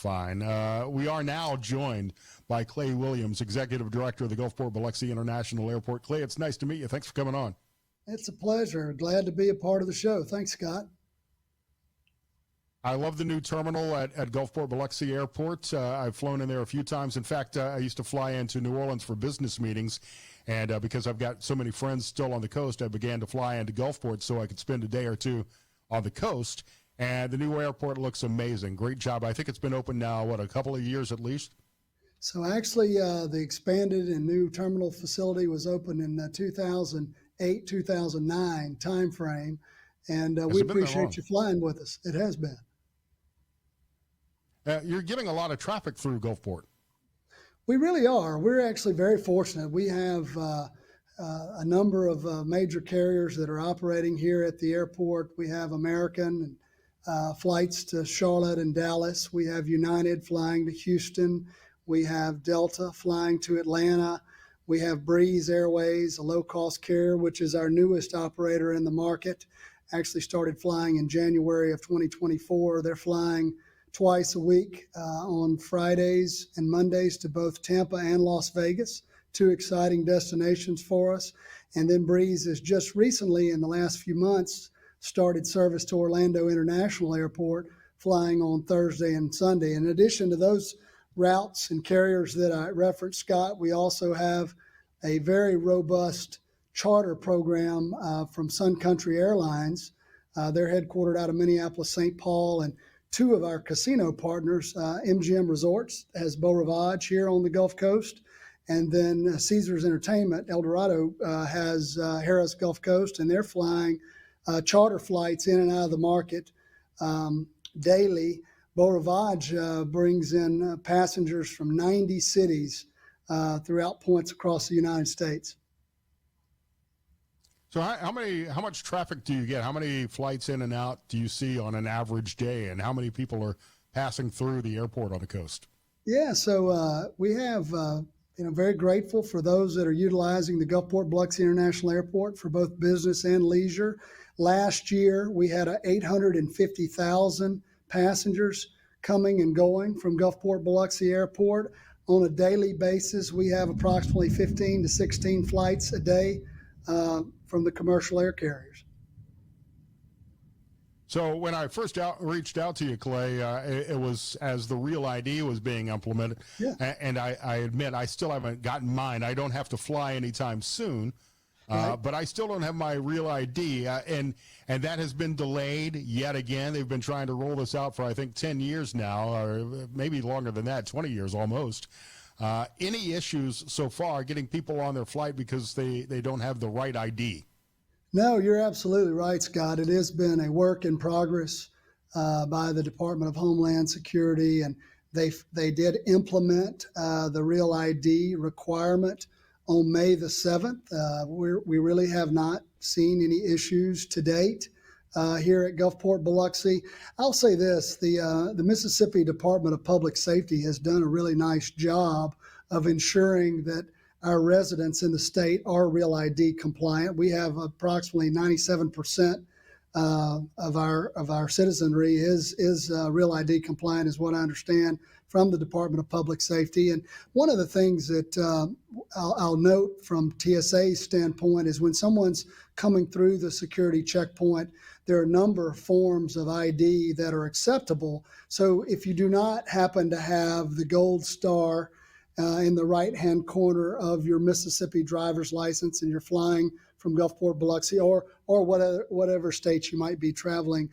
Fine. We are now joined by Clay Williams, Executive Director of the Gulfport-Biloxi International Airport. Clay, it's nice to meet you. Thanks for coming on. It's a pleasure. Glad to be a part of the show. Thanks, Scott. I love the new terminal at Gulfport-Biloxi Airport. I've flown in there a few times. In fact, I used to fly into New Orleans for business meetings, and because I've got so many friends still on the coast, I began to fly into Gulfport so I could spend a day or two on the coast. And the new airport looks amazing. Great job. I think it's been open now, a couple of years at least? So actually, the expanded and new terminal facility was opened in 2008, 2009 timeframe, and we appreciate you flying with us. It has been. You're getting a lot of traffic through Gulfport. We really are. We're actually very fortunate. We have a number of major carriers that are operating here at the airport. We have American flights to Charlotte and Dallas. We have United flying to Houston. We have Delta flying to Atlanta. We have Breeze Airways, a low-cost carrier, which is our newest operator in the market. Actually started flying in January of 2024. They're flying twice a week on Fridays and Mondays to both Tampa and Las Vegas, two exciting destinations for us. And then Breeze has just recently, in the last few months, started service to Orlando International Airport, flying on Thursday and Sunday. In addition to those routes and carriers that I referenced, Scott, we also have a very robust charter program from Sun Country Airlines. They're headquartered out of Minneapolis, St. Paul, and two of our casino partners, MGM Resorts, has Beau Rivage here on the Gulf Coast, and then Caesars Entertainment, El Dorado, has Harrah's Gulf Coast, and they're flying charter flights in and out of the market daily. Beau Rivage brings in passengers from 90 cities throughout points across the United States. So how much traffic do you get? How many flights in and out do you see on an average day, and how many people are passing through the airport on the coast? Yeah, so we have, very grateful for those that are utilizing the Gulfport-Biloxi International Airport for both business and leisure. Last year, we had 850,000 passengers coming and going from Gulfport-Biloxi Airport. On a daily basis, we have approximately 15 to 16 flights a day from the commercial air carriers. So when I first reached out to you, Clay, it was as the Real ID was being implemented. Yeah. And I admit I still haven't gotten mine. I don't have to fly anytime soon, Right. but I still don't have my Real ID. And that has been delayed yet again. They've been trying to roll this out for, I think, 10 years now, or maybe longer than that, 20 years almost. Any issues so far getting people on their flight because they don't have the right ID? No, you're absolutely right, Scott. It has been a work in progress by the Department of Homeland Security, and they did implement the Real ID requirement on May the 7th. We really have not seen any issues to date here at Gulfport-Biloxi. I'll say this, the Mississippi Department of Public Safety has done a really nice job of ensuring that our residents in the state are Real ID compliant. We have approximately 97% of our citizenry is Real ID compliant, is what I understand from the Department of Public Safety. And one of the things that I'll note from TSA's standpoint is when someone's coming through the security checkpoint, there are a number of forms of ID that are acceptable. So if you do not happen to have the gold star in the right-hand corner of your Mississippi driver's license and you're flying from Gulfport-Biloxi or whatever state you might be traveling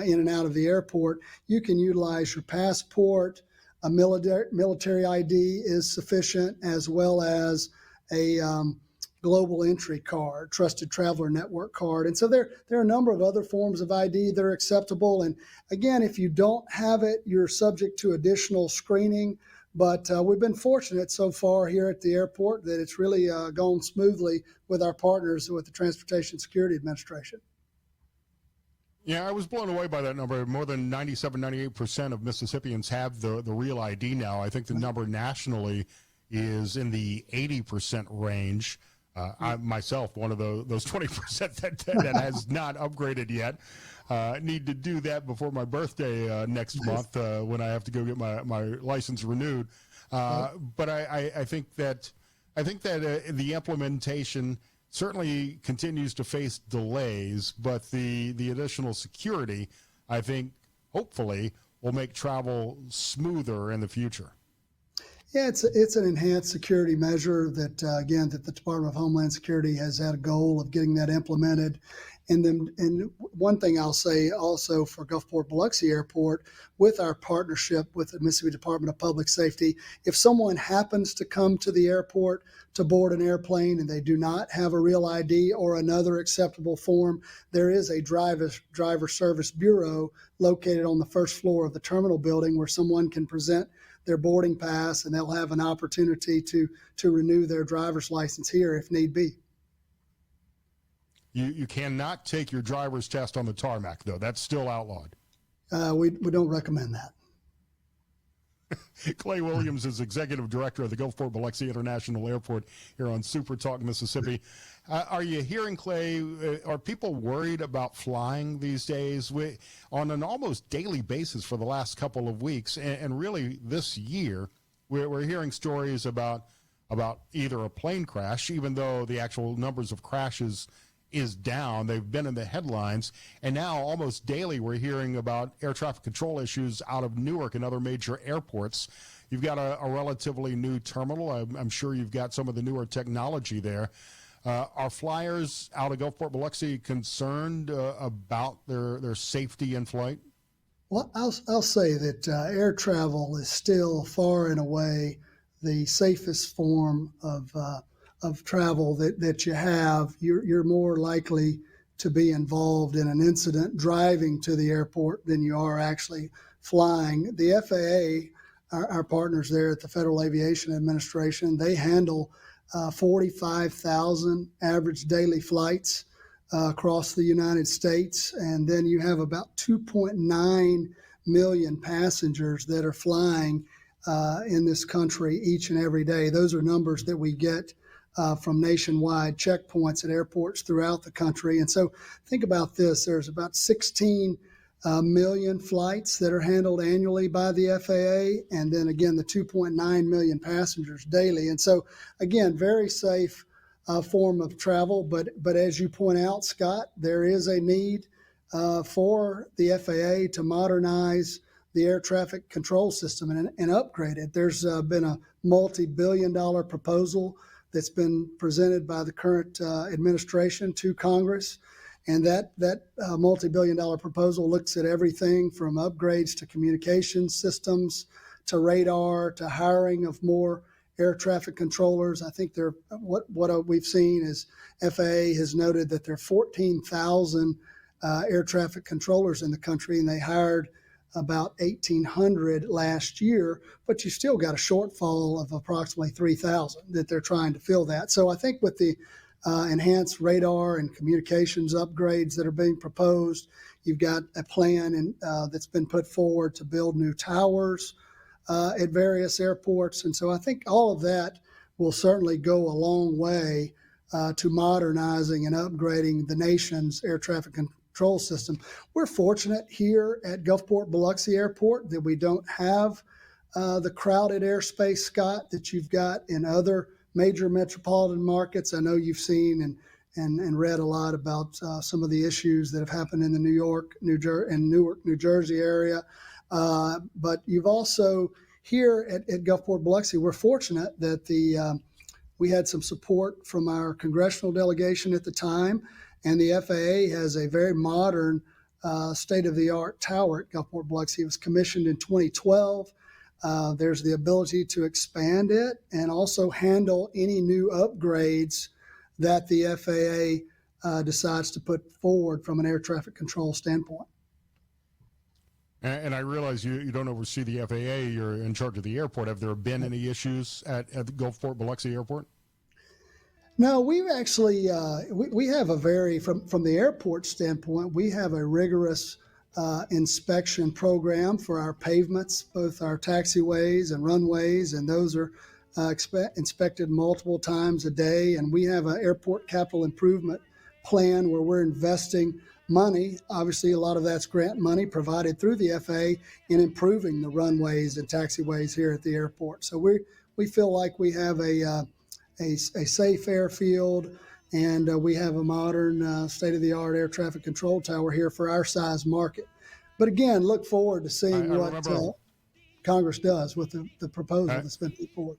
in and out of the airport, you can utilize your passport. A military ID is sufficient, as well as a global entry card, trusted traveler network card. And so there are a number of other forms of ID that are acceptable. And again, if you don't have it, you're subject to additional screening. But we've been fortunate so far here at the airport that it's really gone smoothly with our partners with the Transportation Security Administration. Yeah, I was blown away by that number. More than 97, 98% of Mississippians have the Real ID now. I think the number nationally is in the 80% range. I myself, one of those 20% that has not upgraded yet. Need to do that before my birthday next month when I have to go get my license renewed. But I think that the implementation certainly continues to face delays, but the additional security, I think, hopefully, will make travel smoother in the future. Yeah, it's an enhanced security measure that, again, that the Department of Homeland Security has had a goal of getting that implemented. And one thing I'll say also for Gulfport-Biloxi Airport, with our partnership with the Mississippi Department of Public Safety, if someone happens to come to the airport to board an airplane and they do not have a real ID or another acceptable form, there is a driver service bureau located on the first floor of the terminal building where someone can present their boarding pass and they'll have an opportunity to renew their driver's license here if need be. You cannot take your driver's test on the tarmac, though. That's still outlawed. We don't recommend that. Clay Williams is Executive Director of the Gulfport-Biloxi International Airport here on SuperTalk, Mississippi. Are you hearing, Clay, are people worried about flying these days? On an almost daily basis for the last couple of weeks, and really this year, we're hearing stories about either a plane crash, even though the actual numbers of crashes is down. They've been in the headlines, and now almost daily we're hearing about air traffic control issues out of Newark and other major airports. You've got a relatively new terminal. I'm sure you've got some of the newer technology there. Are flyers out of Gulfport-Biloxi concerned about their safety in flight? Well, I'll say that air travel is still far and away the safest form of travel that you have. You're more likely to be involved in an incident driving to the airport than you are actually flying. The FAA, our partners there at the Federal Aviation Administration, they handle 45,000 average daily flights across the United States. And then you have about 2.9 million passengers that are flying in this country each and every day. Those are numbers that we get from nationwide checkpoints at airports throughout the country. And so think about this, there's about 16 million flights that are handled annually by the FAA, and then again the 2.9 million passengers daily. And so again, very safe form of travel, but as you point out, Scott, there is a need for the FAA to modernize the air traffic control system and upgrade it. There's been a multi-billion-dollar proposal that's been presented by the current administration to Congress. And that multi-billion-dollar proposal looks at everything from upgrades to communication systems, to radar, to hiring of more air traffic controllers. I think what we've seen is FAA has noted that there are 14,000 air traffic controllers in the country, and they hired about 1,800 last year, but you still got a shortfall of approximately 3,000 that they're trying to fill that. So I think with the enhanced radar and communications upgrades that are being proposed, you've got a plan that's been put forward to build new towers at various airports. And so I think all of that will certainly go a long way to modernizing and upgrading the nation's air traffic control system. We're fortunate here at Gulfport-Biloxi Airport that we don't have the crowded airspace, Scott, that you've got in other major metropolitan markets. I know you've seen and read a lot about some of the issues that have happened in the Newark, New Jersey area. But you've also, here at Gulfport-Biloxi, we're fortunate that we had some support from our congressional delegation at the time, and the FAA has a very modern state-of-the-art tower at Gulfport-Biloxi. It was commissioned in 2012. There's the ability to expand it and also handle any new upgrades that the FAA decides to put forward from an air traffic control standpoint. And I realize you don't oversee the FAA, you're in charge of the airport. Have there been any issues at the Gulfport-Biloxi Airport? No, we've actually, we have a from the airport standpoint, we have a rigorous inspection program for our pavements, both our taxiways and runways, and those are inspected multiple times a day, and we have an airport capital improvement plan where we're investing money. Obviously, a lot of that's grant money provided through the FAA in improving the runways and taxiways here at the airport. So we feel like we have a safe airfield, and we have a modern, state-of-the-art air traffic control tower here for our size market. But again, look forward to seeing what Congress does with the proposal that's been put forward.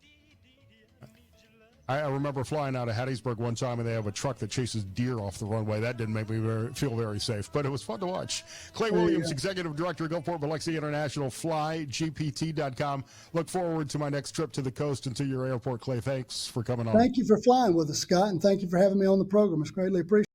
I remember flying out of Hattiesburg one time, and they have a truck that chases deer off the runway. That didn't make me feel very safe, but it was fun to watch. Clay Williams, Executive Director of Gulfport-Biloxi International, flygpt.com. Look forward to my next trip to the coast and to your airport, Clay. Thanks for coming on. Thank you for flying with us, Scott, and thank you for having me on the program. It's greatly appreciated.